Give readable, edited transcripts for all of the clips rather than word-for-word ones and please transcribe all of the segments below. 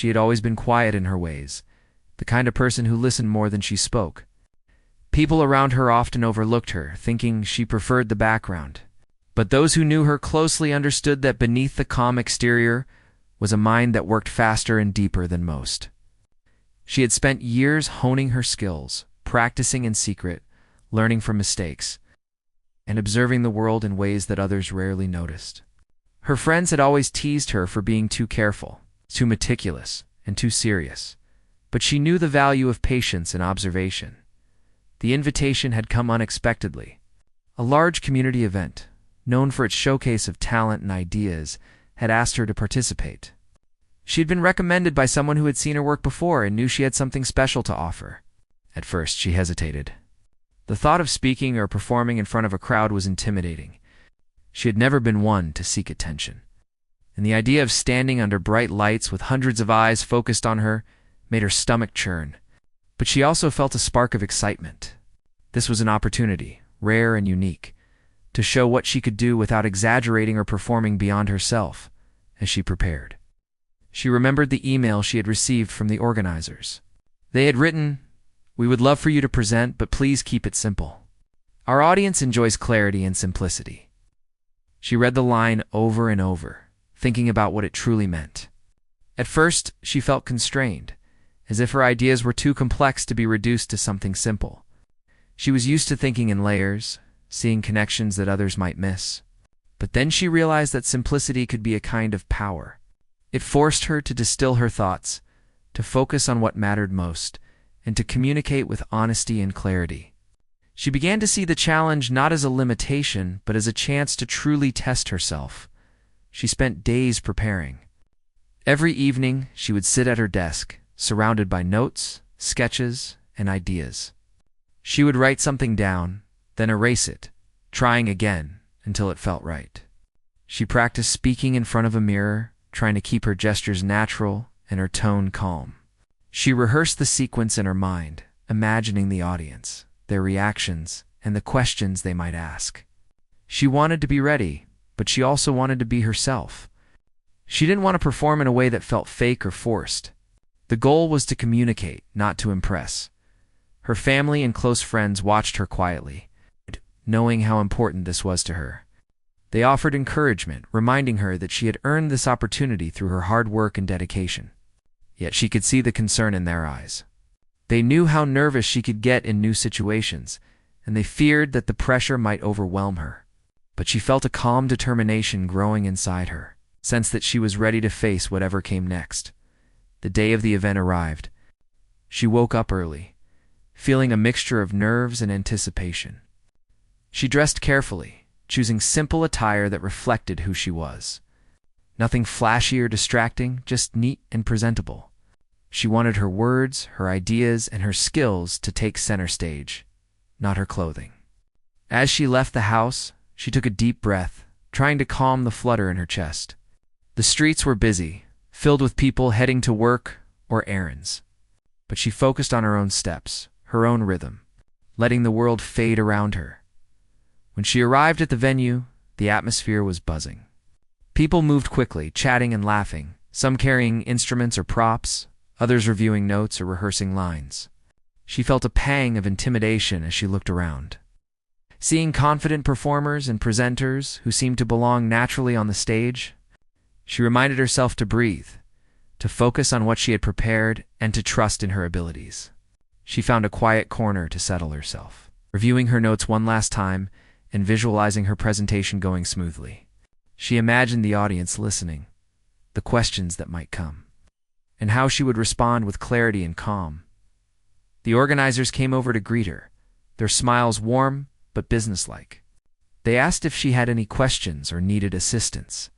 She had always been quiet in her ways, the kind of person who listened more than she spoke. People around her often overlooked her, thinking she preferred the background. But those who knew her closely understood that beneath the calm exterior was a mind that worked faster and deeper than most. She had spent years honing her skills, practicing in secret, learning from mistakes, and observing the world in ways that others rarely noticed. Her friends had always teased her for being too careful, too meticulous, and too serious, but she knew the value of patience and observation. The invitation had come unexpectedly. A large community event, known for its showcase of talent and ideas, had asked her to participate. She had been recommended by someone who had seen her work before and knew she had something special to offer. At first, she hesitated. The thought of speaking or performing in front of a crowd was intimidating. She had never been one to seek attention, and the idea of standing under bright lights with hundreds of eyes focused on her made her stomach churn. But she also felt a spark of excitement. This was an opportunity, rare and unique, to show what she could do without exaggerating or performing beyond herself, as she prepared. She remembered the email she had received from the organizers. They had written, "We would love for you to present, but please keep it simple. Our audience enjoys clarity and simplicity." She read the line over and over, thinking about what it truly meant. At first, she felt constrained, as if her ideas were too complex to be reduced to something simple. She was used to thinking in layers, seeing connections that others might miss. But then she realized that simplicity could be a kind of power. It forced her to distill her thoughts, to focus on what mattered most, and to communicate with honesty and clarity. She began to see the challenge not as a limitation, but as a chance to truly test herself. She spent days preparing. Every evening, she would sit at her desk, surrounded by notes, sketches, and ideas. She would write something down, then erase it, trying again until it felt right. She practiced speaking in front of a mirror, trying to keep her gestures natural and her tone calm. She rehearsed the sequence in her mind, imagining the audience, their reactions, and the questions they might ask. She wanted to be ready, but she also wanted to be herself. She didn't want to perform in a way that felt fake or forced. The goal was to communicate, not to impress. Her family and close friends watched her quietly, knowing how important this was to her. They offered encouragement, reminding her that she had earned this opportunity through her hard work and dedication. Yet she could see the concern in their eyes. They knew how nervous she could get in new situations, and they feared that the pressure might overwhelm her. But she felt a calm determination growing inside her, sensed that she was ready to face whatever came next. The day of the event arrived. She woke up early, feeling a mixture of nerves and anticipation. She dressed carefully, choosing simple attire that reflected who she was. Nothing flashy or distracting, just neat and presentable. She wanted her words, her ideas, and her skills to take center stage, not her clothing. As she left the house, she took a deep breath, trying to calm the flutter in her chest. The streets were busy, filled with people heading to work or errands. But she focused on her own steps, her own rhythm, letting the world fade around her. When she arrived at the venue, the atmosphere was buzzing. People moved quickly, chatting and laughing, some carrying instruments or props, others reviewing notes or rehearsing lines. She felt a pang of intimidation as she looked around. Seeing confident performers and presenters who seemed to belong naturally on the stage, she reminded herself to breathe, to focus on what she had prepared, and to trust in her abilities. She found a quiet corner to settle herself, reviewing her notes one last time and visualizing her presentation going smoothly. She imagined the audience listening, the questions that might come, and how she would respond with clarity and calm. The organizers came over to greet her, their smiles warm but businesslike. They asked if she had any questions or needed assistance,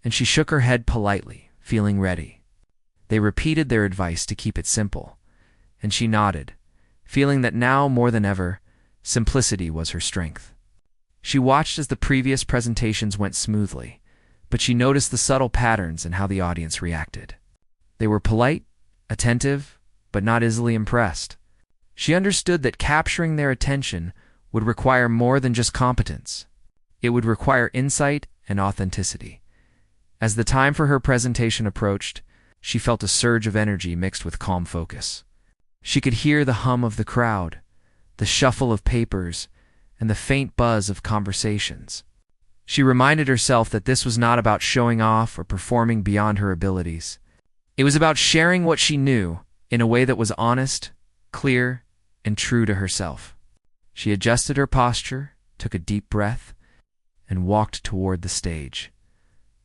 and she shook her head politely, feeling ready. They repeated their advice to keep it simple, and she nodded, feeling that now more than ever, simplicity was her strength. She watched as the previous presentations went smoothly, but she noticed the subtle patterns in how the audience reacted. They were polite, attentive, but not easily impressed. She understood that capturing their attention would require more than just competence. It would require insight and authenticity. As the time for her presentation approached, she felt a surge of energy mixed with calm focus. She could hear the hum of the crowd, the shuffle of papers, and the faint buzz of conversations. She reminded herself that this was not about showing off or performing beyond her abilities. It was about sharing what she knew in a way that was honest, clear, and true to herself. She adjusted her posture, took a deep breath, and walked toward the stage.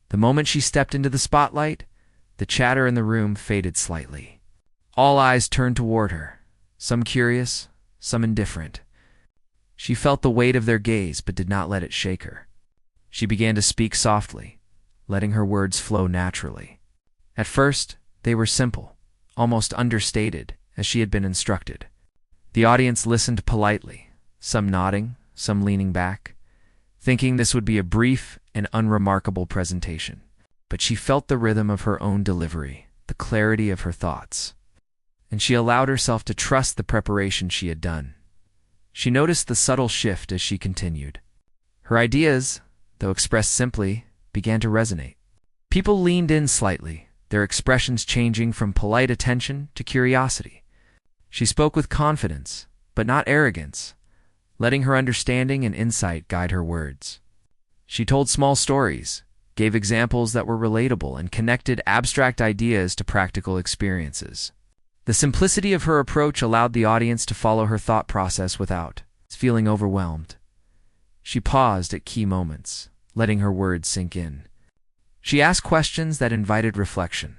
The moment she stepped into the spotlight, the chatter in the room faded slightly. All eyes turned toward her, some curious, some indifferent. She felt the weight of their gaze but did not let it shake her. She began to speak softly, letting her words flow naturally. At first, they were simple, almost understated, as she had been instructed. The audience listened politely, some nodding, some leaning back, thinking this would be a brief and unremarkable presentation. But she felt the rhythm of her own delivery, the clarity of her thoughts, and she allowed herself to trust the preparation she had done. She noticed the subtle shift as she continued. Her ideas, though expressed simply, began to resonate. People leaned in slightly, their expressions changing from polite attention to curiosity. She spoke with confidence, but not arrogance, letting her understanding and insight guide her words. She told small stories, gave examples that were relatable, and connected abstract ideas to practical experiences. The simplicity of her approach allowed the audience to follow her thought process without feeling overwhelmed. She paused at key moments, letting her words sink in. She asked questions that invited reflection,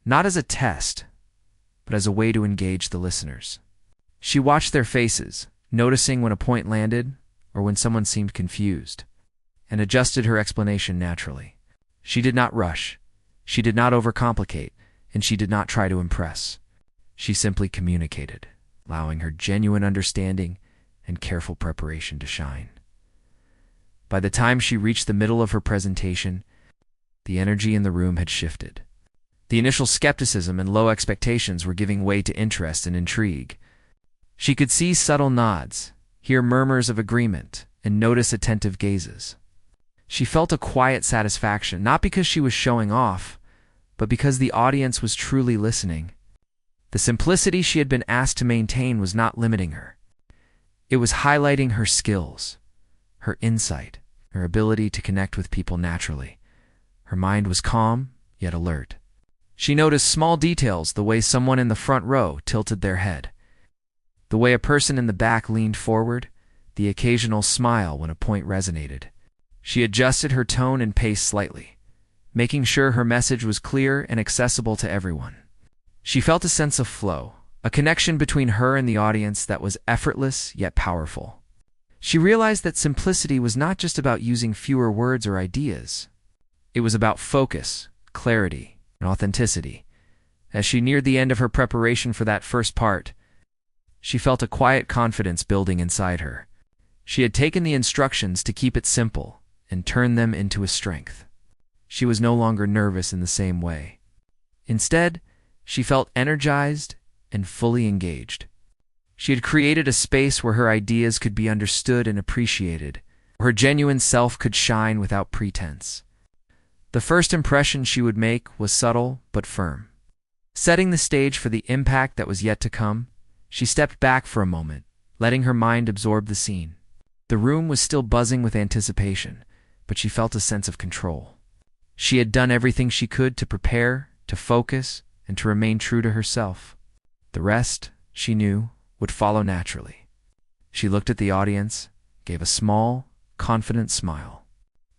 not as a test, but as a way to engage the listeners. She watched their faces, noticing when a point landed or when someone seemed confused, and adjusted her explanation naturally. She did not rush, she did not overcomplicate, and she did not try to impress. She simply communicated, allowing her genuine understanding and careful preparation to shine. By the time she reached the middle of her presentation, the energy in the room had shifted. The initial skepticism and low expectations were giving way to interest and intrigue. She could see subtle nods, hear murmurs of agreement, and notice attentive gazes. She felt a quiet satisfaction, not because she was showing off, but because the audience was truly listening. The simplicity she had been asked to maintain was not limiting her. It was highlighting her skills, her insight, her ability to connect with people naturally. Her mind was calm, yet alert. She noticed small details, the way someone in the front row tilted their head, the way a person in the back leaned forward, the occasional smile when a point resonated. She adjusted her tone and pace slightly, making sure her message was clear and accessible to everyone. She felt a sense of flow, a connection between her and the audience that was effortless yet powerful. She realized that simplicity was not just about using fewer words or ideas. It was about focus, clarity, and authenticity. As she neared the end of her preparation for that first part, she felt a quiet confidence building inside her. She had taken the instructions to keep it simple and turn them into a strength. She was no longer nervous in the same way. Instead, she felt energized and fully engaged. She had created a space where her ideas could be understood and appreciated, where her genuine self could shine without pretense. The first impression she would make was subtle but firm. Setting the stage for the impact that was yet to come, she stepped back for a moment, letting her mind absorb the scene. The room was still buzzing with anticipation, but she felt a sense of control. She had done everything she could to prepare, to focus, and to remain true to herself. The rest, she knew, would follow naturally. She looked at the audience, gave a small, confident smile,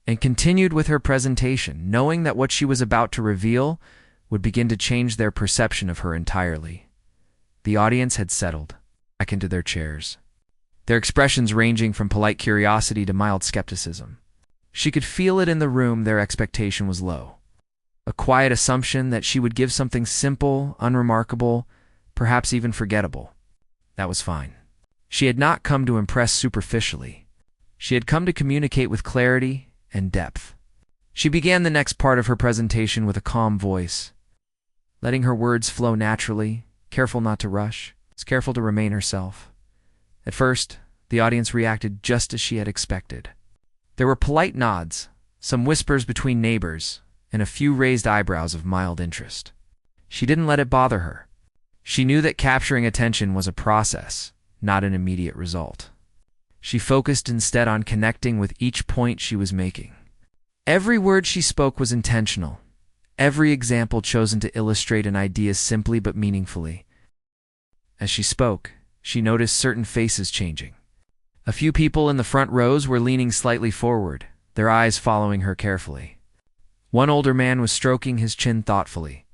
and continued with her presentation, knowing that what she was about to reveal would begin to change their perception of her entirely. The audience had settled back into their chairs, their expressions ranging from polite curiosity to mild skepticism. She could feel it in the room. Their expectation was low. A quiet assumption that she would give something simple, unremarkable, perhaps even forgettable. That was fine. She had not come to impress superficially. She had come to communicate with clarity and depth. She began the next part of her presentation with a calm voice, letting her words flow naturally, careful not to rush, careful to remain herself. At first, the audience reacted just as she had expected. There were polite nods, some whispers between neighbors, and a few raised eyebrows of mild interest. She didn't let it bother her. She knew that capturing attention was a process, not an immediate result. She focused instead on connecting with each point she was making. Every word she spoke was intentional, every example chosen to illustrate an idea simply but meaningfully. As she spoke, she noticed certain faces changing. A few people in the front rows were leaning slightly forward, their eyes following her carefully. One older man was stroking his chin thoughtfully,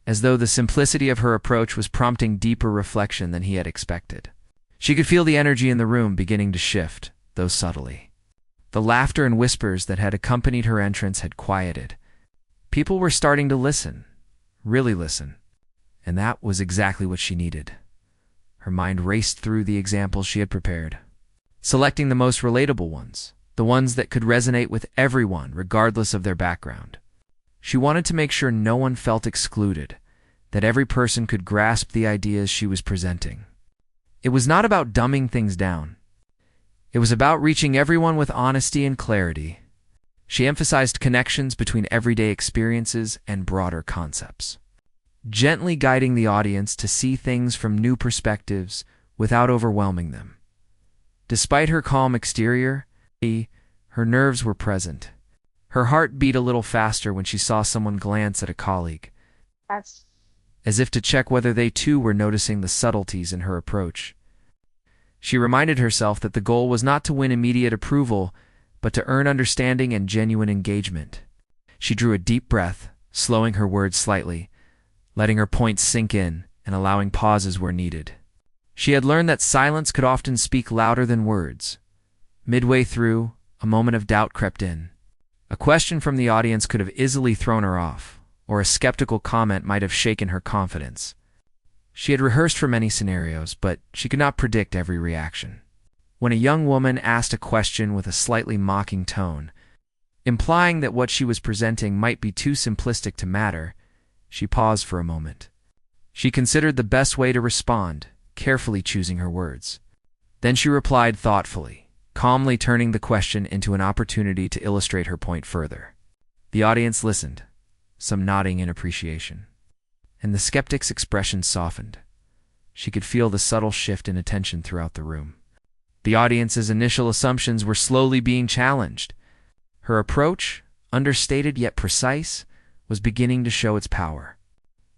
as though the simplicity of her approach was prompting deeper reflection than he had expected. She could feel the energy in the room beginning to shift, though subtly. The laughter and whispers that had accompanied her entrance had quieted. People were starting to listen, really listen, and that was exactly what she needed. Her mind raced through the examples she had prepared, selecting the most relatable ones, the ones that could resonate with everyone regardless of their background. She wanted to make sure no one felt excluded, that every person could grasp the ideas she was presenting. It was not about dumbing things down. It was about reaching everyone with honesty and clarity. She emphasized connections between everyday experiences and broader concepts, gently guiding the audience to see things from new perspectives without overwhelming them. Despite her calm exterior, her nerves were present. Her heart beat a little faster when she saw someone glance at a colleague, as if to check whether they too were noticing the subtleties in her approach. She reminded herself that the goal was not to win immediate approval, but to earn understanding and genuine engagement. She drew a deep breath, slowing her words slightly, letting her points sink in and allowing pauses where needed. She had learned that silence could often speak louder than words. Midway through, a moment of doubt crept in. A question from the audience could have easily thrown her off, or a skeptical comment might have shaken her confidence. She had rehearsed for many scenarios, but she could not predict every reaction. When a young woman asked a question with a slightly mocking tone, implying that what she was presenting might be too simplistic to matter, she paused for a moment. She considered the best way to respond, carefully choosing her words. Then she replied thoughtfully, calmly turning the question into an opportunity to illustrate her point further. The audience listened, some nodding in appreciation, and the skeptic's expression softened. She could feel the subtle shift in attention throughout the room. The audience's initial assumptions were slowly being challenged. Her approach, understated yet precise, was beginning to show its power.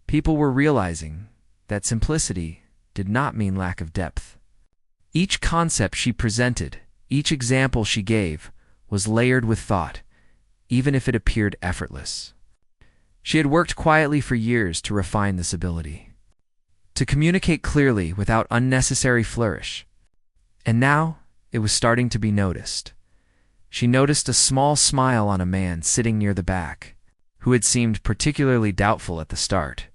People were realizing that simplicity did not mean lack of depth. Each concept she presented, each example she gave, was layered with thought, even if it appeared effortless. She had worked quietly for years to refine this ability, to communicate clearly without unnecessary flourish. And now it was starting to be noticed. She noticed a small smile on a man sitting near the back, who had seemed particularly doubtful at the start.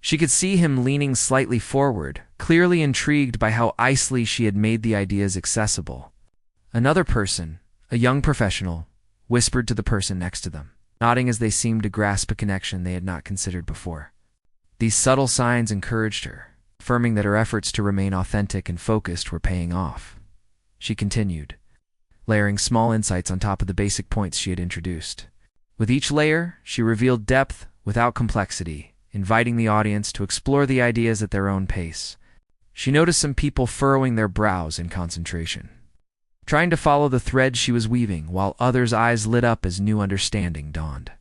She could see him leaning slightly forward, clearly intrigued by how icily she had made the ideas accessible. Another person, a young professional, whispered to the person next to them, nodding as they seemed to grasp a connection they had not considered before. These subtle signs encouraged her, affirming that her efforts to remain authentic and focused were paying off. She continued, layering small insights on top of the basic points she had introduced. With each layer, she revealed depth without complexity, inviting the audience to explore the ideas at their own pace. She noticed some people furrowing their brows in concentration, trying to follow the thread she was weaving, while others' eyes lit up as new understanding dawned.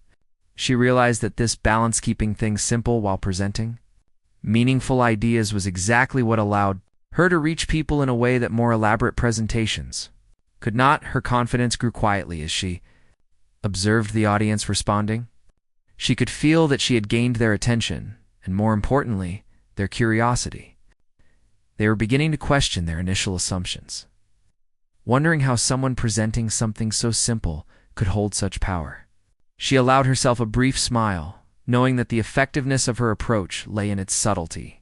She realized that this balance, keeping things simple while presenting meaningful ideas, was exactly what allowed her to reach people in a way that more elaborate presentations could not. Her confidence grew quietly as she observed the audience responding. She could feel that she had gained their attention, and more importantly, their curiosity. They were beginning to question their initial assumptions, wondering how someone presenting something so simple could hold such power. She allowed herself a brief smile, knowing that the effectiveness of her approach lay in its subtlety.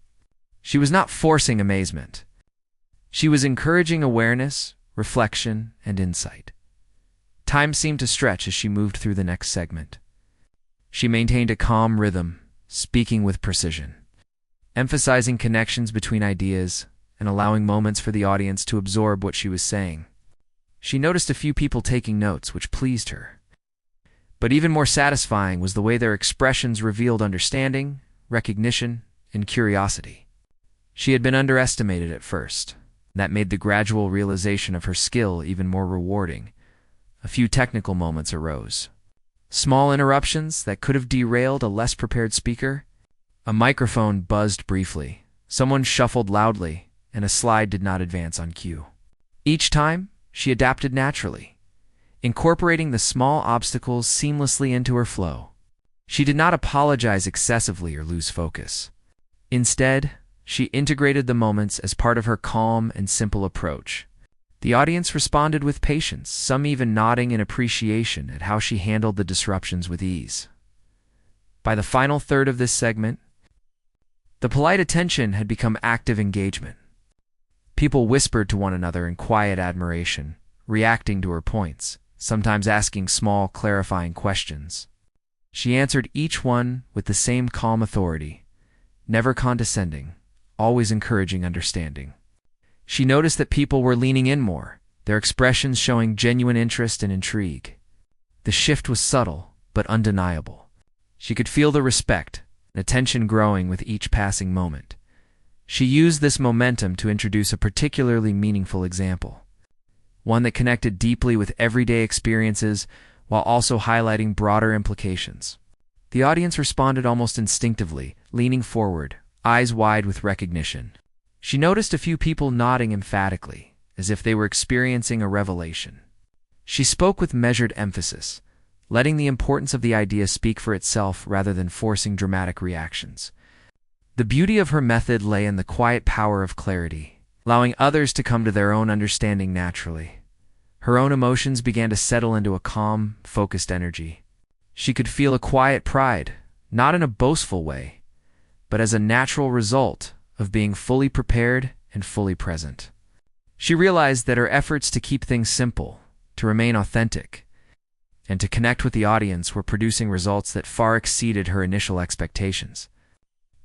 She was not forcing amazement. She was encouraging awareness, reflection, and insight. Time seemed to stretch as she moved through the next segment. She maintained a calm rhythm, speaking with precision, emphasizing connections between ideas and allowing moments for the audience to absorb what she was saying. She noticed a few people taking notes, which pleased her. But even more satisfying was the way their expressions revealed understanding recognition, and curiosity. She had been underestimated at first. That made the gradual realization of her skill even more rewarding. A few technical moments arose. Small interruptions that could have derailed a less prepared speaker. A microphone buzzed briefly, someone shuffled loudly, and a slide did not advance on cue. Each time, she adapted naturally, incorporating the small obstacles seamlessly into her flow. She did not apologize excessively or lose focus. Instead, she integrated the moments as part of her calm and simple approach. The audience responded with patience, some even nodding in appreciation at how she handled the disruptions with ease. By the final third of this segment, the polite attention had become active engagement. People whispered to one another in quiet admiration, reacting to her points, sometimes asking small, clarifying questions. She answered each one with the same calm authority, never condescending, always encouraging understanding. She noticed that people were leaning in more, their expressions showing genuine interest and intrigue. The shift was subtle, but undeniable. She could feel the respect and attention growing with each passing moment. She used this momentum to introduce a particularly meaningful example, one that connected deeply with everyday experiences while also highlighting broader implications. The audience responded almost instinctively, leaning forward, eyes wide with recognition. She noticed a few people nodding emphatically, as if they were experiencing a revelation. She spoke with measured emphasis, letting the importance of the idea speak for itself rather than forcing dramatic reactions. The beauty of her method lay in the quiet power of clarity, allowing others to come to their own understanding naturally. Her own emotions began to settle into a calm, focused energy. She could feel a quiet pride, not in a boastful way, but as a natural result of being fully prepared and fully present. She realized that her efforts to keep things simple, to remain authentic, and to connect with the audience were producing results that far exceeded her initial expectations.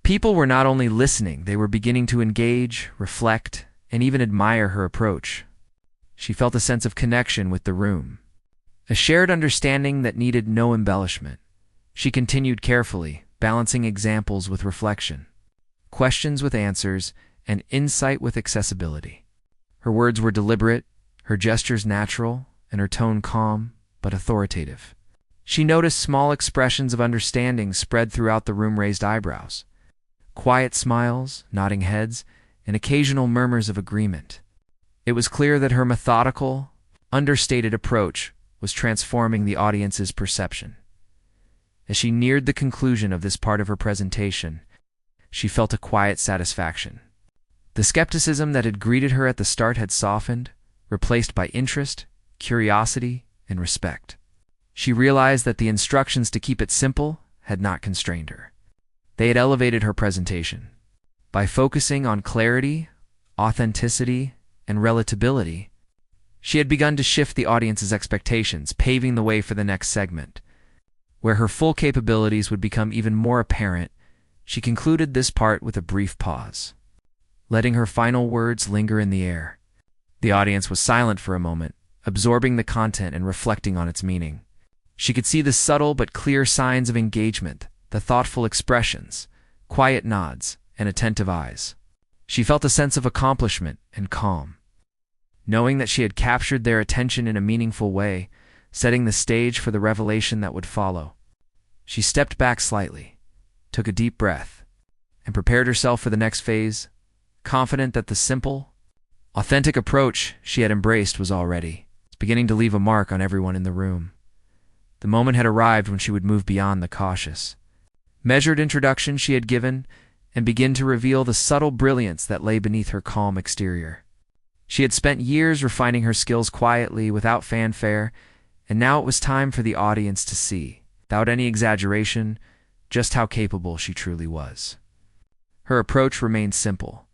People were not only listening, they were beginning to engage, reflect, and even admire her approach. She felt a sense of connection with the room, a shared understanding that needed no embellishment. She continued carefully, balancing examples with reflection, questions with answers, and insight with accessibility. Her words were deliberate, her gestures natural, and her tone calm but authoritative. She noticed small expressions of understanding spread throughout the room: raised eyebrows, quiet smiles, nodding heads, and occasional murmurs of agreement. It was clear that her methodical, understated approach was transforming the audience's perception. As she neared the conclusion of this part of her presentation, she felt a quiet satisfaction. The skepticism that had greeted her at the start had softened, replaced by interest, curiosity, and respect. She realized that the instructions to keep it simple had not constrained her. They had elevated her presentation. By focusing on clarity, authenticity, and relatability, she had begun to shift the audience's expectations, paving the way for the next segment, where her full capabilities would become even more apparent. She concluded this part with a brief pause, letting her final words linger in the air. The audience was silent for a moment, absorbing the content and reflecting on its meaning. She could see the subtle but clear signs of engagement, the thoughtful expressions, quiet nods, and attentive eyes. She felt a sense of accomplishment and calm, knowing that she had captured their attention in a meaningful way, setting the stage for the revelation that would follow. She stepped back slightly, took a deep breath, and prepared herself for the next phase, confident that the simple, authentic approach she had embraced was already beginning to leave a mark on everyone in the room. The moment had arrived when she would move beyond the cautious, measured introduction she had given and begin to reveal the subtle brilliance that lay beneath her calm exterior. She had spent years refining her skills quietly, without fanfare, and now it was time for the audience to see, without any exaggeration, just how capable she truly was. Her approach remained simple,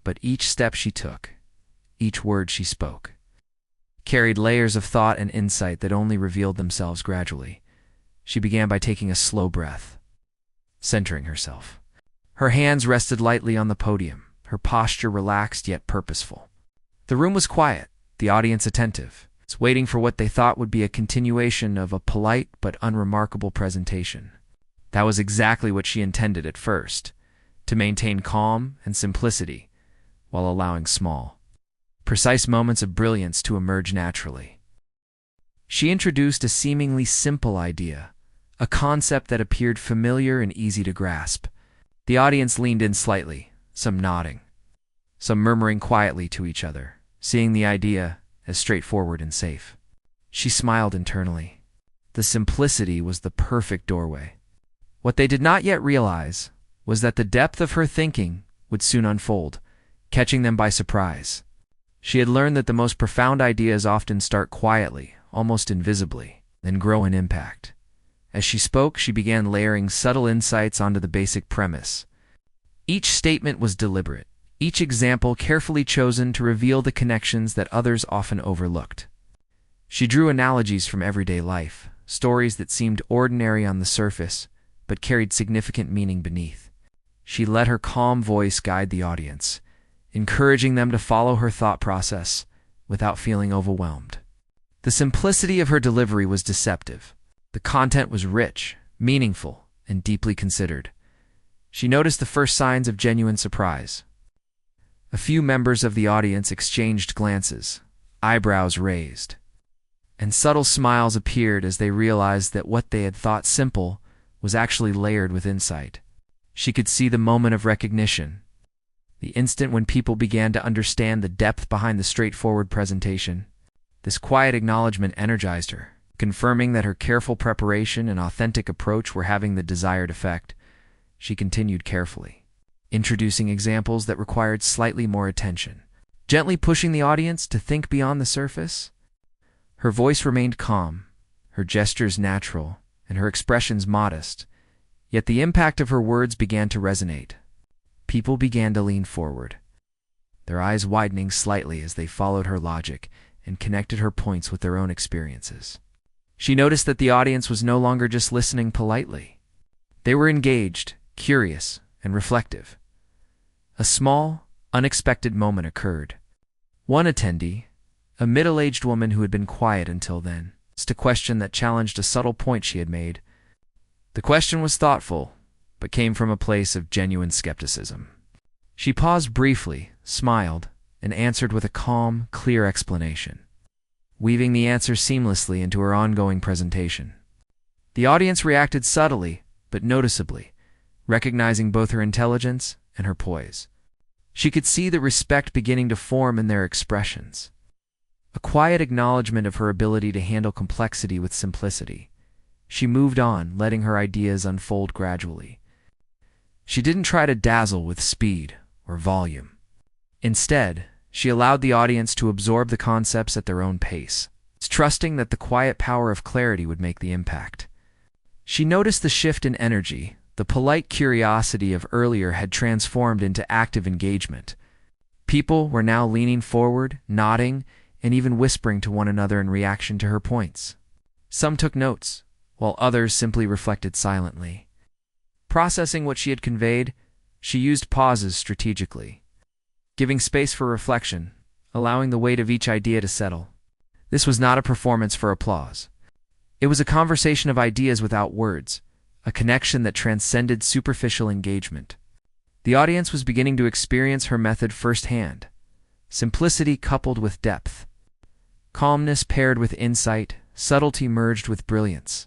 but each step she took, each word she spoke, carried layers of thought and insight that only revealed themselves gradually. She began by taking a slow breath, centering herself. Her hands rested lightly on the podium, her posture relaxed yet purposeful. The room was quiet, the audience attentive, waiting for what they thought would be a continuation of a polite but unremarkable presentation. That was exactly what she intended at first, to maintain calm and simplicity while allowing small, precise moments of brilliance to emerge naturally. She introduced a seemingly simple idea, a concept that appeared familiar and easy to grasp. The audience leaned in slightly, some nodding, some murmuring quietly to each other, seeing the idea as straightforward and safe. She smiled internally. The simplicity was the perfect doorway. What they did not yet realize was that the depth of her thinking would soon unfold, catching them by surprise. She had learned that the most profound ideas often start quietly, almost invisibly, then grow in impact. As she spoke, she began layering subtle insights onto the basic premise. Each statement was deliberate, each example carefully chosen to reveal the connections that others often overlooked. She drew analogies from everyday life, stories that seemed ordinary on the surface, but carried significant meaning beneath. She let her calm voice guide the audience, encouraging them to follow her thought process without feeling overwhelmed. The simplicity of her delivery was deceptive. The content was rich, meaningful, and deeply considered. She noticed the first signs of genuine surprise. A few members of the audience exchanged glances, eyebrows raised, and subtle smiles appeared as they realized that what they had thought simple was actually layered with insight. She could see the moment of recognition, the instant when people began to understand the depth behind the straightforward presentation. This quiet acknowledgement energized her, confirming that her careful preparation and authentic approach were having the desired effect. She continued carefully, introducing examples that required slightly more attention, gently pushing the audience to think beyond the surface. Her voice remained calm, her gestures natural, and her expressions modest, yet the impact of her words began to resonate. People began to lean forward, their eyes widening slightly as they followed her logic and connected her points with their own experiences. She noticed that the audience was no longer just listening politely. They were engaged, curious, and reflective. A small, unexpected moment occurred. One attendee, a middle-aged woman who had been quiet until then, asked a question that challenged a subtle point she had made. The question was thoughtful, but came from a place of genuine skepticism. She paused briefly, smiled, and answered with a calm, clear explanation, weaving the answer seamlessly into her ongoing presentation. The audience reacted subtly, but noticeably, recognizing both her intelligence and her poise. She could see the respect beginning to form in their expressions, a quiet acknowledgement of her ability to handle complexity with simplicity. She moved on, letting her ideas unfold gradually. She didn't try to dazzle with speed or volume. Instead, she allowed the audience to absorb the concepts at their own pace, trusting that the quiet power of clarity would make the impact. She noticed the shift in energy. The polite curiosity of earlier had transformed into active engagement. People were now leaning forward, nodding, and even whispering to one another in reaction to her points. Some took notes, while others simply reflected silently. Processing what she had conveyed, she used pauses strategically, giving space for reflection, allowing the weight of each idea to settle. This was not a performance for applause. It was a conversation of ideas without words, a connection that transcended superficial engagement. The audience was beginning to experience her method firsthand, simplicity coupled with depth, calmness paired with insight, subtlety merged with brilliance.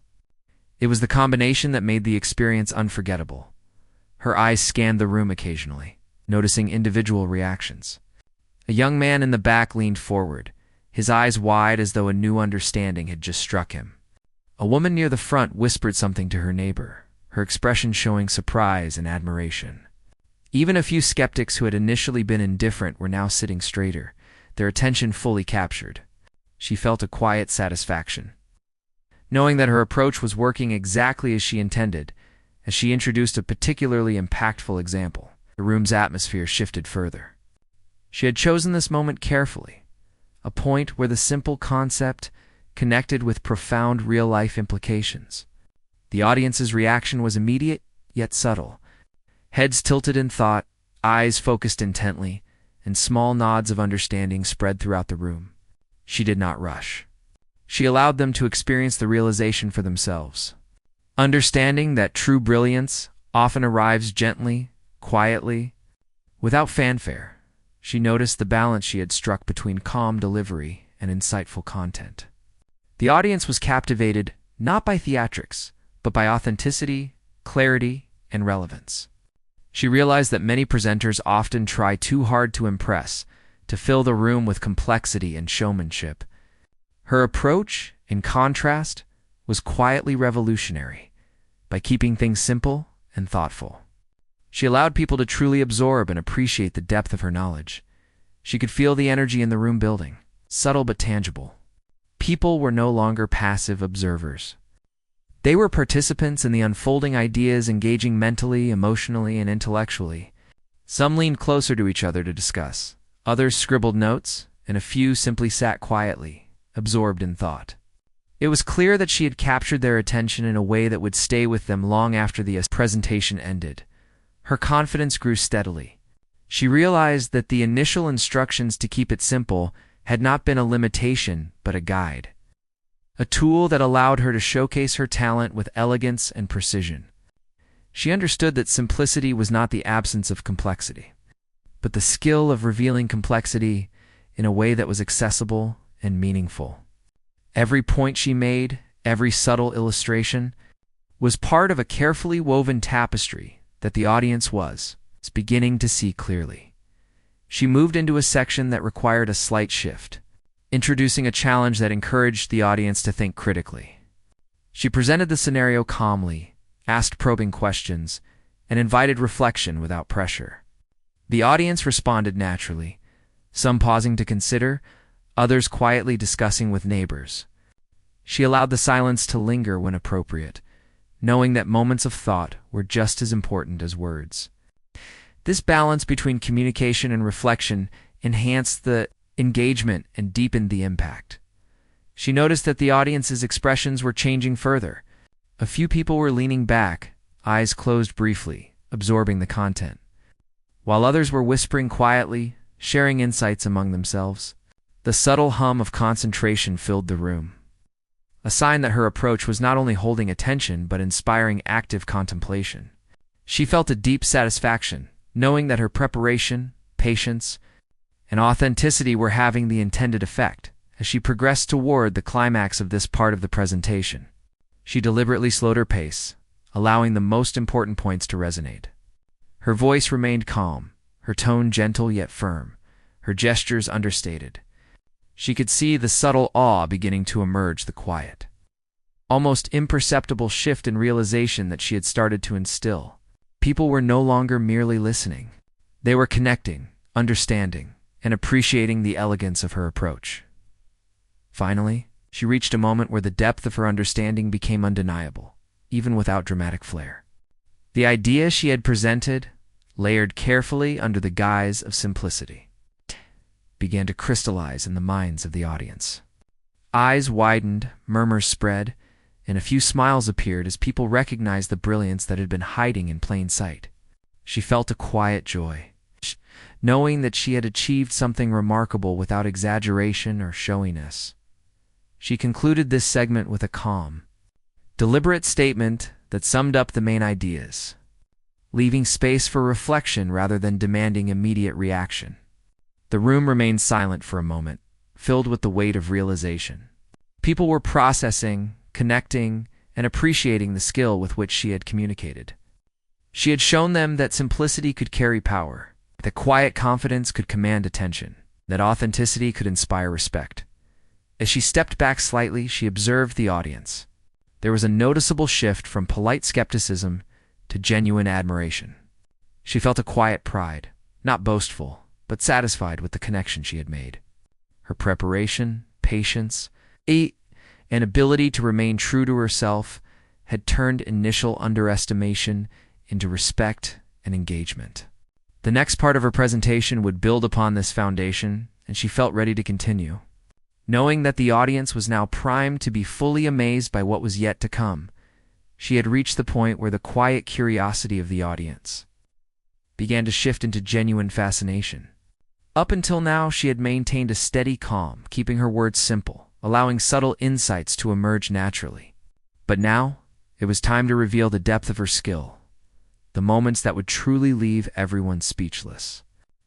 It was the combination that made the experience unforgettable. Her eyes scanned the room occasionally, noticing individual reactions. A young man in the back leaned forward, his eyes wide as though a new understanding had just struck him. A woman near the front whispered something to her neighbor, her expression showing surprise and admiration. Even a few skeptics who had initially been indifferent were now sitting straighter, their attention fully captured. She felt a quiet satisfaction, knowing that her approach was working exactly as she intended. As she introduced a particularly impactful example, the room's atmosphere shifted further. She had chosen this moment carefully, a point where the simple concept connected with profound real-life implications. The audience's reaction was immediate yet subtle. Heads tilted in thought, eyes focused intently, and small nods of understanding spread throughout the room. She did not rush. She allowed them to experience the realization for themselves. understanding that true brilliance often arrives gently, quietly, without fanfare. She noticed the balance she had struck between calm delivery and insightful content. The audience was captivated not by theatrics, but by authenticity, clarity, and relevance. She realized that many presenters often try too hard to impress, to fill the room with complexity and showmanship. Her approach, in contrast, was quietly revolutionary by keeping things simple and thoughtful. She allowed people to truly absorb and appreciate the depth of her knowledge. She could feel the energy in the room building, subtle but tangible. People were no longer passive observers. They were participants in the unfolding ideas, engaging mentally, emotionally, and intellectually. Some leaned closer to each other to discuss. Others scribbled notes, and a few simply sat quietly, absorbed in thought. It was clear that she had captured their attention in a way that would stay with them long after the presentation ended. Her confidence grew steadily. She realized that the initial instructions to keep it simple had not been a limitation, but a guide. A tool that allowed her to showcase her talent with elegance and precision. She understood that simplicity was not the absence of complexity, but the skill of revealing complexity in a way that was accessible and meaningful. Every point she made, every subtle illustration, was part of a carefully woven tapestry that the audience was beginning to see clearly. She moved into a section that required a slight shift, introducing a challenge that encouraged the audience to think critically. She presented the scenario calmly, asked probing questions, and invited reflection without pressure. The audience responded naturally, some pausing to consider, others quietly discussing with neighbors. She allowed the silence to linger when appropriate, knowing that moments of thought were just as important as words. This balance between communication and reflection enhanced the engagement and deepened the impact. She noticed that the audience's expressions were changing further. A few people were leaning back, eyes closed briefly, absorbing the content, while others were whispering quietly, sharing insights among themselves. The subtle hum of concentration filled the room, a sign that her approach was not only holding attention but inspiring active contemplation. She felt a deep satisfaction, knowing that her preparation, patience, and authenticity were having the intended effect. As she progressed toward the climax of this part of the presentation, she deliberately slowed her pace, allowing the most important points to resonate. Her voice remained calm, her tone gentle yet firm, her gestures understated. She could see the subtle awe beginning to emerge, the quiet, almost imperceptible shift in realization that she had started to instill. People were no longer merely listening. They were connecting, understanding, and appreciating the elegance of her approach. Finally, she reached a moment where the depth of her understanding became undeniable, even without dramatic flair. The idea she had presented, layered carefully under the guise of simplicity, began to crystallize in the minds of the audience. Eyes widened, murmurs spread, and a few smiles appeared as people recognized the brilliance that had been hiding in plain sight. She felt a quiet joy, knowing that she had achieved something remarkable without exaggeration or showiness. She concluded this segment with a calm, deliberate statement that summed up the main ideas, leaving space for reflection rather than demanding immediate reaction. The room remained silent for a moment, filled with the weight of realization. People were processing, connecting, and appreciating the skill with which she had communicated. She had shown them that simplicity could carry power, that quiet confidence could command attention, that authenticity could inspire respect. As she stepped back slightly, she observed the audience. There was a noticeable shift from polite skepticism to genuine admiration. She felt a quiet pride, not boastful, but satisfied with the connection she had made. Her preparation, patience, and ability to remain true to herself had turned initial underestimation into respect and engagement. The next part of her presentation would build upon this foundation, and she felt ready to continue, knowing that the audience was now primed to be fully amazed by what was yet to come. She had reached the point where the quiet curiosity of the audience began to shift into genuine fascination. Up until now, she had maintained a steady calm, keeping her words simple, allowing subtle insights to emerge naturally. But now, It was time to reveal the depth of her skill, the moments that would truly leave everyone speechless.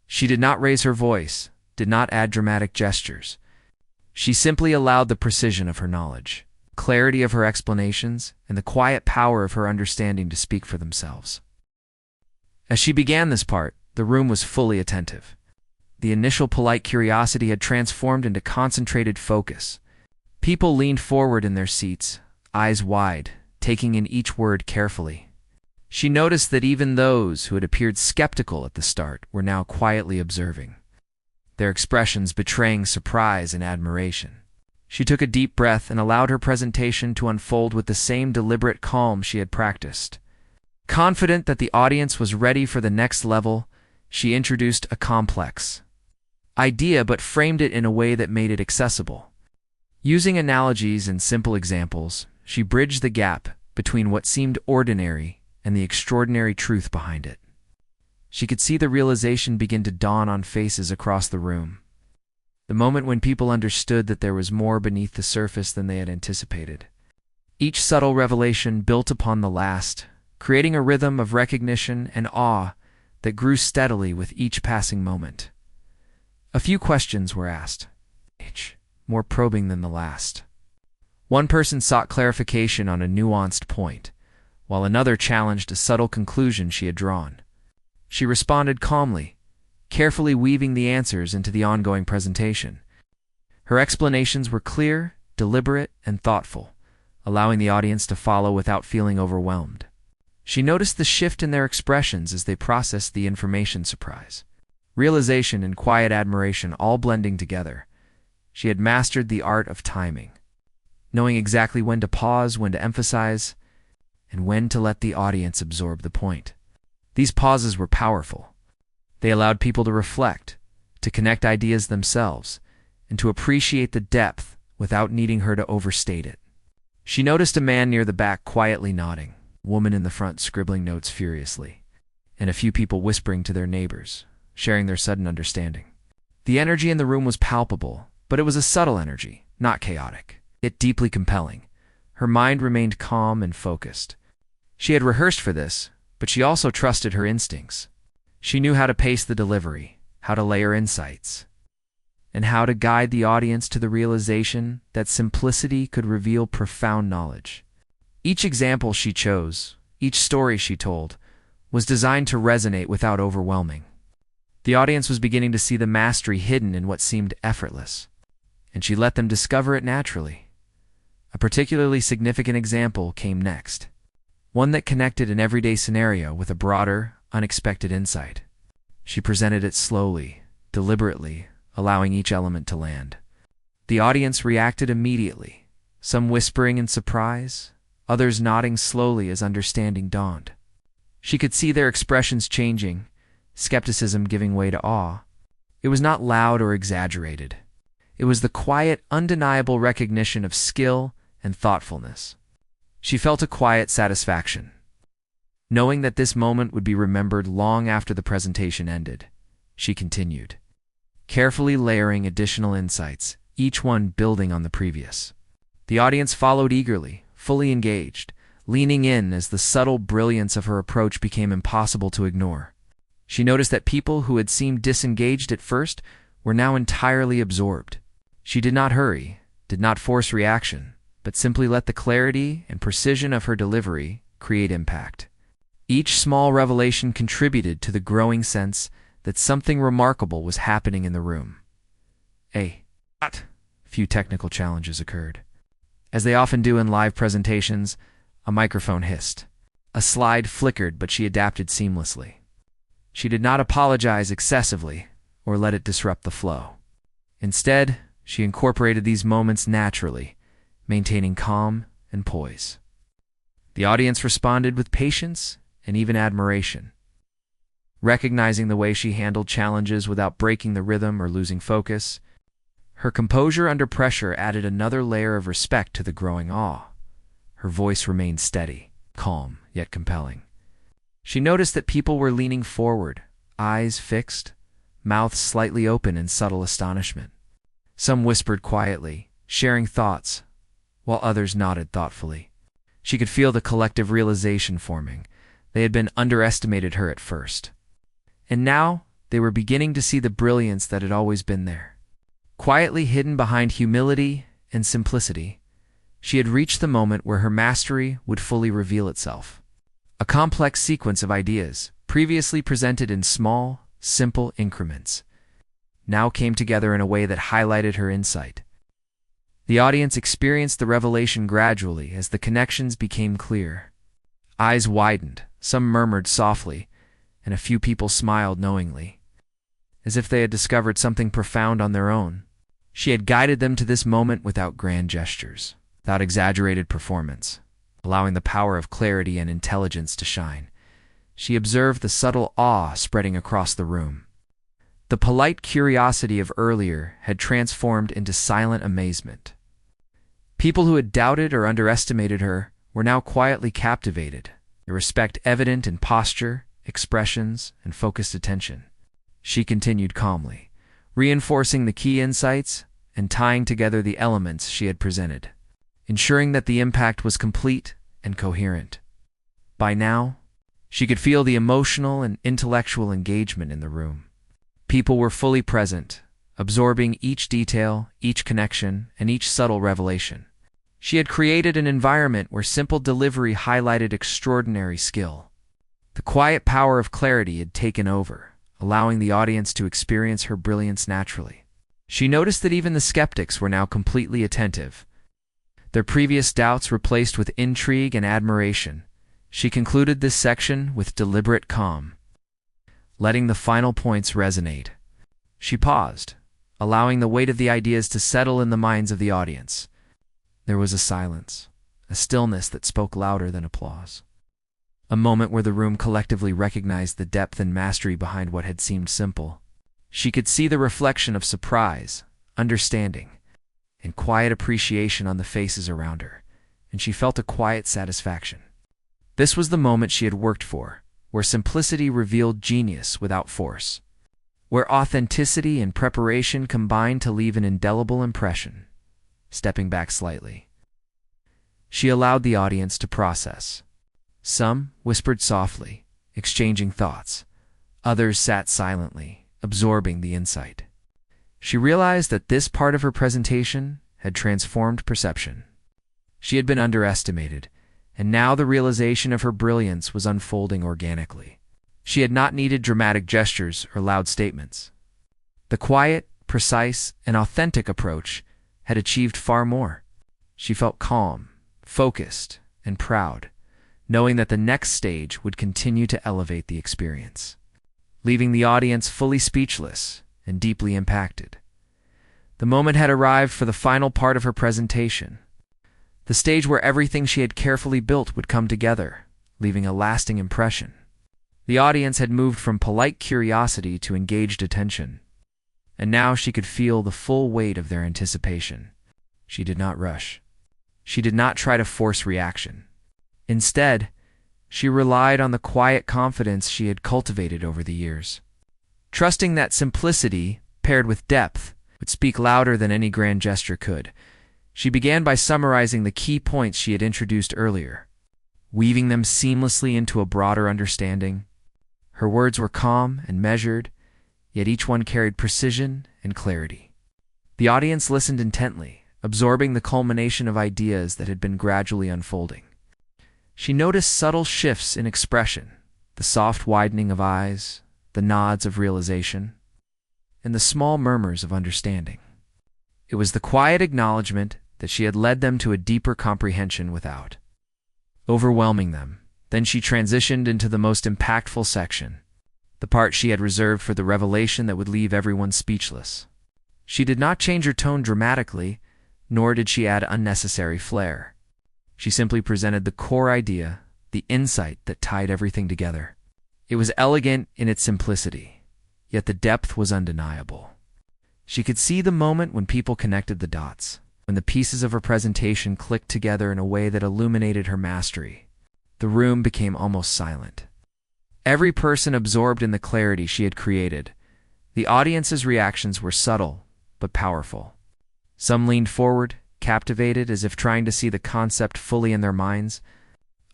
She did not raise her voice, did not add dramatic gestures. She simply allowed the precision of her knowledge, clarity of her explanations, and the quiet power of her understanding to speak for themselves. As she began this part, the room was fully attentive. The initial polite curiosity had transformed into concentrated focus. People leaned forward in their seats, eyes wide, taking in each word carefully. She noticed that even those who had appeared skeptical at the start were now quietly observing, their expressions betraying surprise and admiration. She took a deep breath and allowed her presentation to unfold with the same deliberate calm she had practiced. Confident that the audience was ready for the next level, she introduced a complex idea but framed it in a way that made it accessible. Using analogies and simple examples, she bridged the gap between what seemed ordinary and the extraordinary truth behind it. She could see the realization begin to dawn on faces across the room. The moment when people understood that there was more beneath the surface than they had anticipated. Each subtle revelation built upon the last, creating a rhythm of recognition and awe that grew steadily with each passing moment. A few questions were asked, each more probing than the last. One person sought clarification on a nuanced point, while another challenged a subtle conclusion she had drawn. She responded calmly, carefully weaving the answers into the ongoing presentation. Her explanations were clear, deliberate, and thoughtful, allowing the audience to follow without feeling overwhelmed. She noticed the shift in their expressions as they processed the information: surprise, realization, and quiet admiration all blending together. She had mastered the art of timing, knowing exactly when to pause, when to emphasize, and when to let the audience absorb the point. These pauses were powerful. They allowed people to reflect, to connect ideas themselves, and to appreciate the depth without needing her to overstate it. She noticed a man near the back quietly nodding, a woman in the front scribbling notes furiously, and a few people whispering to their neighbors, sharing their sudden understanding. The energy in the room was palpable, but it was a subtle energy, not chaotic, yet deeply compelling. Her mind remained calm and focused. She had rehearsed for this, but she also trusted her instincts. She knew how to pace the delivery, how to layer insights, and how to guide the audience to the realization that simplicity could reveal profound knowledge. Each example she chose, each story she told, was designed to resonate without overwhelming. The audience was beginning to see the mastery hidden in what seemed effortless, and she let them discover it naturally. A particularly significant example came next, one that connected an everyday scenario with a broader, unexpected insight. She presented it slowly, deliberately, allowing each element to land. The audience reacted immediately, some whispering in surprise, others nodding slowly as understanding dawned. She could see their expressions changing, skepticism giving way to awe. It was not loud or exaggerated. It was the quiet, undeniable recognition of skill and thoughtfulness. She felt a quiet satisfaction, knowing that this moment would be remembered long after the presentation ended. She continued, carefully layering additional insights, each one building on the previous. The audience followed eagerly, fully engaged, leaning in as the subtle brilliance of her approach became impossible to ignore. She noticed that people who had seemed disengaged at first were now entirely absorbed. She did not hurry, did not force reaction, but simply let the clarity and precision of her delivery create impact. Each small revelation contributed to the growing sense that something remarkable was happening in the room. A few technical challenges occurred. As they often do in live presentations, a microphone hissed. A slide flickered, but she adapted seamlessly. She did not apologize excessively or let it disrupt the flow. Instead, she incorporated these moments naturally, maintaining calm and poise. The audience responded with patience and even admiration. Recognizing the way she handled challenges without breaking the rhythm or losing focus, her composure under pressure added another layer of respect to the growing awe. Her voice remained steady, calm, yet compelling. She noticed that people were leaning forward, eyes fixed, mouths slightly open in subtle astonishment. Some whispered quietly, sharing thoughts, while others nodded thoughtfully. She could feel the collective realization forming. They had been underestimated her at first. And now they were beginning to see the brilliance that had always been there. Quietly hidden behind humility and simplicity, she had reached the moment where her mastery would fully reveal itself. A complex sequence of ideas, previously presented in small, simple increments, now came together in a way that highlighted her insight. The audience experienced the revelation gradually as the connections became clear. Eyes widened, some murmured softly, and a few people smiled knowingly, as if they had discovered something profound on their own. She had guided them to this moment without grand gestures, without exaggerated performance, allowing the power of clarity and intelligence to shine. She observed the subtle awe spreading across the room. The polite curiosity of earlier had transformed into silent amazement. People who had doubted or underestimated her were now quietly captivated, their respect evident in posture, expressions, and focused attention. She continued calmly, reinforcing the key insights and tying together the elements she had presented, ensuring that the impact was complete and coherent. By now, she could feel the emotional and intellectual engagement in the room. People were fully present, absorbing each detail, each connection, and each subtle revelation. She had created an environment where simple delivery highlighted extraordinary skill. The quiet power of clarity had taken over, allowing the audience to experience her brilliance naturally. She noticed that even the skeptics were now completely attentive, their previous doubts replaced with intrigue and admiration. She concluded this section with deliberate calm, letting the final points resonate. She paused, allowing the weight of the ideas to settle in the minds of the audience. There was a silence, a stillness that spoke louder than applause. A moment where the room collectively recognized the depth and mastery behind what had seemed simple. She could see the reflection of surprise, understanding, and quiet appreciation on the faces around her, and she felt a quiet satisfaction. This was the moment she had worked for, where simplicity revealed genius without force, where authenticity and preparation combined to leave an indelible impression. Stepping back slightly, she allowed the audience to process. Some whispered softly, exchanging thoughts. Others sat silently, absorbing the insight. She realized that this part of her presentation had transformed perception. She had been underestimated, and now the realization of her brilliance was unfolding organically. She had not needed dramatic gestures or loud statements. The quiet, precise, and authentic approach had achieved far more. She felt calm, focused, and proud, knowing that the next stage would continue to elevate the experience, leaving the audience fully speechless and deeply impacted. The moment had arrived for the final part of her presentation, the stage where everything she had carefully built would come together, leaving a lasting impression. The audience had moved from polite curiosity to engaged attention, and now she could feel the full weight of their anticipation. She did not rush. She did not try to force reaction. Instead, she relied on the quiet confidence she had cultivated over the years, trusting that simplicity, paired with depth, would speak louder than any grand gesture could. She began by summarizing the key points she had introduced earlier, weaving them seamlessly into a broader understanding. Her words were calm and measured, yet each one carried precision and clarity. The audience listened intently, absorbing the culmination of ideas that had been gradually unfolding. She noticed subtle shifts in expression, the soft widening of eyes, the nods of realization, and the small murmurs of understanding. It was the quiet acknowledgement that she had led them to a deeper comprehension without overwhelming them. Then she transitioned into the most impactful section, the part she had reserved for the revelation that would leave everyone speechless. She did not change her tone dramatically, nor did she add unnecessary flair. She simply presented the core idea, the insight that tied everything together. It was elegant in its simplicity, yet the depth was undeniable. She could see the moment when people connected the dots, when the pieces of her presentation clicked together in a way that illuminated her mastery. The room became almost silent. Every person absorbed in the clarity she had created. The audience's reactions were subtle, but powerful. Some leaned forward, captivated as if trying to see the concept fully in their minds.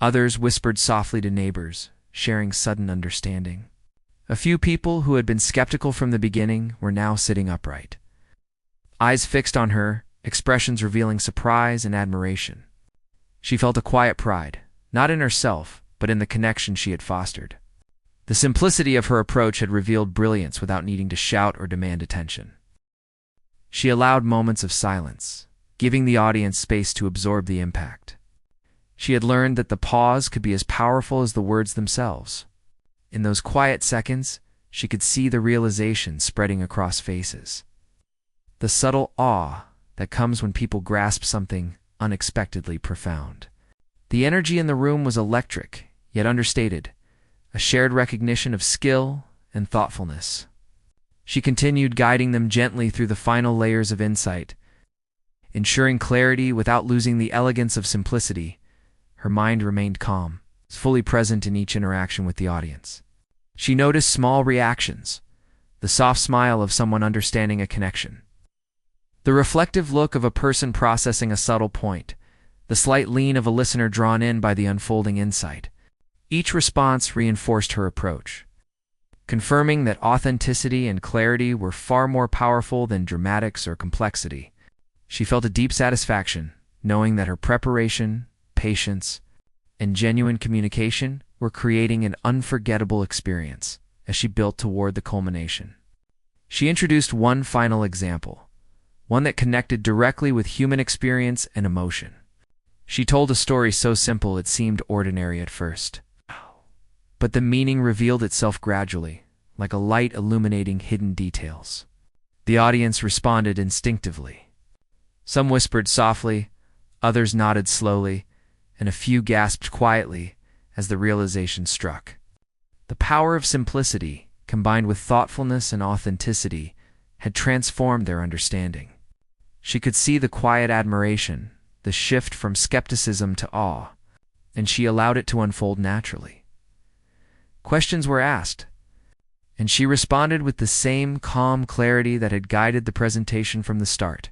Others whispered softly to neighbors, sharing sudden understanding. A few people who had been skeptical from the beginning were now sitting upright, eyes fixed on her, expressions revealing surprise and admiration. She felt a quiet pride, not in herself, but in the connection she had fostered. The simplicity of her approach had revealed brilliance without needing to shout or demand attention. She allowed moments of silence, giving the audience space to absorb the impact. She had learned that the pause could be as powerful as the words themselves. In those quiet seconds, she could see the realization spreading across faces. The subtle awe that comes when people grasp something unexpectedly profound. The energy in the room was electric, yet understated, a shared recognition of skill and thoughtfulness. She continued guiding them gently through the final layers of insight, ensuring clarity without losing the elegance of simplicity. Her mind remained calm, fully present in each interaction with the audience. She noticed small reactions, the soft smile of someone understanding a connection, the reflective look of a person processing a subtle point, the slight lean of a listener drawn in by the unfolding insight. Each response reinforced her approach, confirming that authenticity and clarity were far more powerful than dramatics or complexity. She felt a deep satisfaction, knowing that her preparation, patience, and genuine communication were creating an unforgettable experience as she built toward the culmination. She introduced one final example, one that connected directly with human experience and emotion. She told a story so simple it seemed ordinary at first, but the meaning revealed itself gradually, like a light illuminating hidden details. The audience responded instinctively. Some whispered softly, others nodded slowly, and a few gasped quietly as the realization struck. The power of simplicity, combined with thoughtfulness and authenticity, had transformed their understanding. She could see the quiet admiration, the shift from skepticism to awe, and she allowed it to unfold naturally. Questions were asked, and she responded with the same calm clarity that had guided the presentation from the start.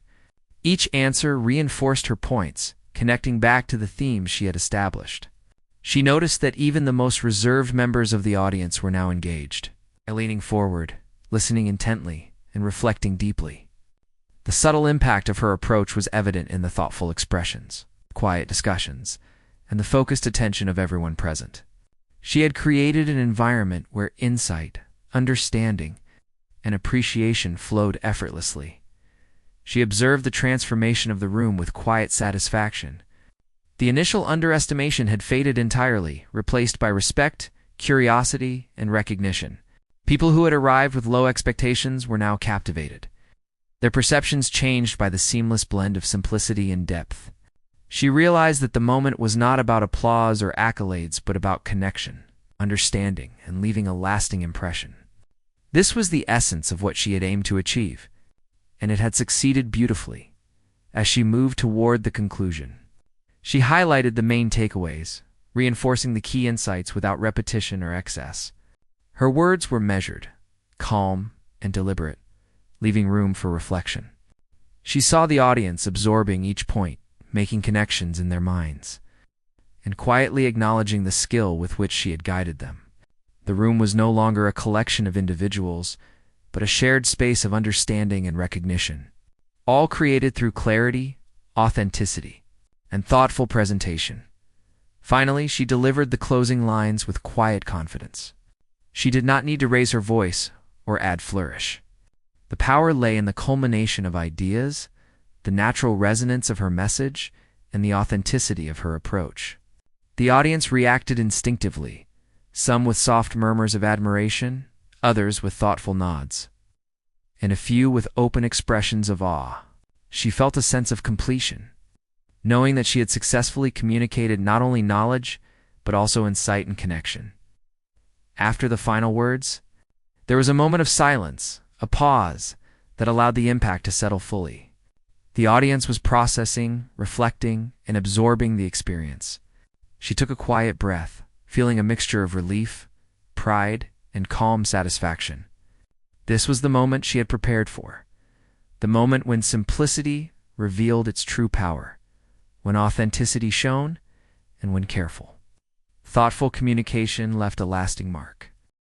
Each answer reinforced her points, connecting back to the themes she had established. She noticed that even the most reserved members of the audience were now engaged, leaning forward, listening intently, and reflecting deeply. The subtle impact of her approach was evident in the thoughtful expressions, quiet discussions, and the focused attention of everyone present. She had created an environment where insight, understanding, and appreciation flowed effortlessly. She observed the transformation of the room with quiet satisfaction. The initial underestimation had faded entirely, replaced by respect, curiosity, and recognition. People who had arrived with low expectations were now captivated, their perceptions changed by the seamless blend of simplicity and depth. She realized that the moment was not about applause or accolades, but about connection, understanding, and leaving a lasting impression. This was the essence of what she had aimed to achieve, and it had succeeded beautifully. As she moved toward the conclusion, she highlighted the main takeaways, reinforcing the key insights without repetition or excess. Her words were measured, calm, and deliberate, leaving room for reflection. She saw the audience absorbing each point, making connections in their minds, and quietly acknowledging the skill with which she had guided them. The room was no longer a collection of individuals, but a shared space of understanding and recognition, all created through clarity, authenticity, and thoughtful presentation. Finally, she delivered the closing lines with quiet confidence. She did not need to raise her voice or add flourish. The power lay in the culmination of ideas, the natural resonance of her message, and the authenticity of her approach. The audience reacted instinctively, some with soft murmurs of admiration, others with thoughtful nods, and a few with open expressions of awe. She felt a sense of completion, knowing that she had successfully communicated not only knowledge, but also insight and connection. After the final words, there was a moment of silence, a pause that allowed the impact to settle fully. The audience was processing, reflecting, and absorbing the experience. She took a quiet breath, feeling a mixture of relief, pride, and calm satisfaction. This was the moment she had prepared for, the moment when simplicity revealed its true power, when authenticity shone, and when careful, Thoughtful communication left a lasting mark.